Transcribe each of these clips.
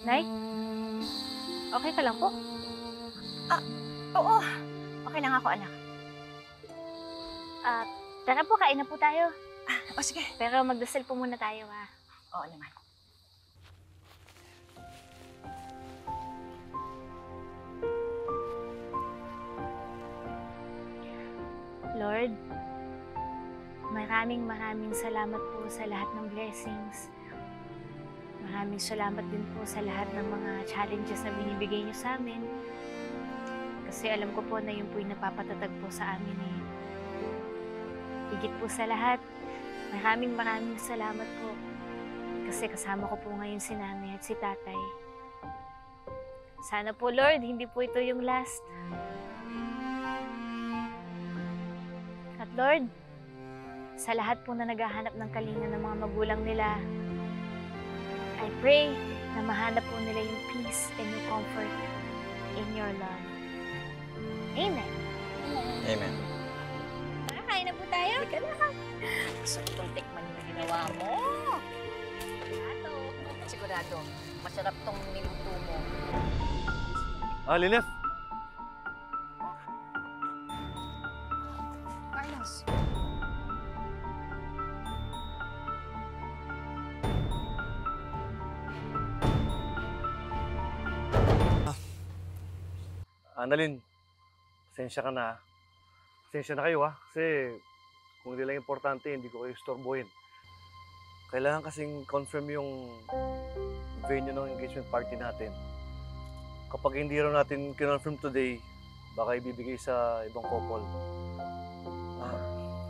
Nay, okay ka lang po? Ah, oo. Okay lang ako, anak. Ah, tara po, kain na po tayo. O sige. Pero magdasal po muna tayo, ha? Oo naman. Lord, maraming salamat po sa lahat ng blessings. Maraming salamat din po sa lahat ng mga challenges na binibigay niyo sa amin. Kasi alam ko po na yun po yung napapatatag po sa amin eh. Higit po sa lahat, maraming salamat po. Kasi kasama ko po ngayon si nanay at si tatay. Sana po Lord, hindi po ito yung last. At Lord, sa lahat po na naghahanap ng kalinga ng mga magulang nila, I pray na mahanap po nila yung peace and yung comfort in your love. Amen. Amen. Kakain na po tayo. Halika na. Gusto ko itong tikman yung ginawa mo. Sigurado, masarap tong niluto mo. Ah, Linef! Carlos. Annalyn, pasensya ka na. Pasensya na kayo kasi kung hindi lang importante, hindi ko kayo istorbohin. Kailangan kasing confirm yung venue ng engagement party natin. Kapag hindi raw natin kinonfirm today, baka ibibigay sa ibang couple.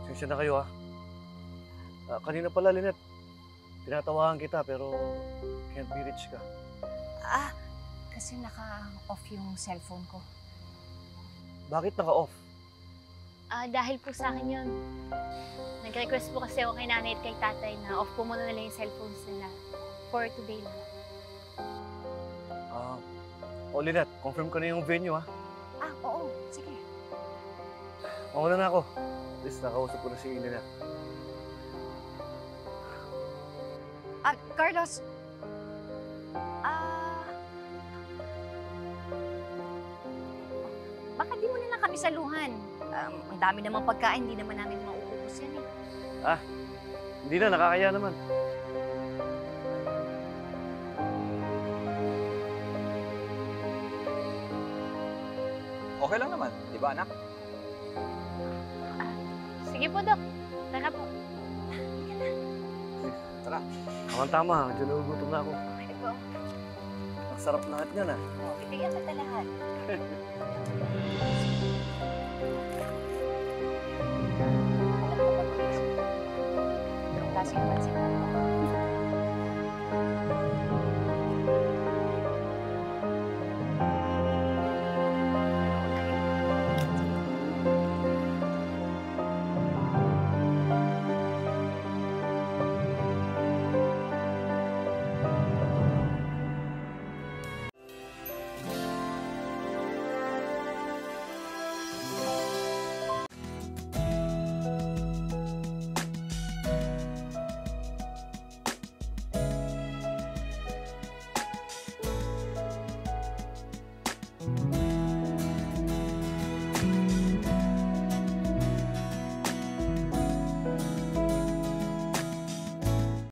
Pasensya na kayo kanina pala, Lynette, tinatawagan kita pero can't be reached ka. Kasi naka-off yung cellphone ko. Bakit naka-off? Dahil po sa akin yun. Nag-request po kasi ako kay nanay at kay tatay na off po muna nila yung cellphones nila. For today lang. Lynette, confirm ko na yung venue Oo. Sige. Mauna na ako. At least nakausap ko na si Lynette. Carlos. Baka di mo na lang kami saluhan. Ang dami namang pagkain, hindi naman namin mauubos yan eh. Hindi na, nakakaya naman. Okay lang naman, di ba anak? Sige po, Dok. Tara po. Tara. Tama, dyan nagugutom na ako. Ito. Ang sarap lahat yan Bibigyan kita lahat. Anong klaseng pansin?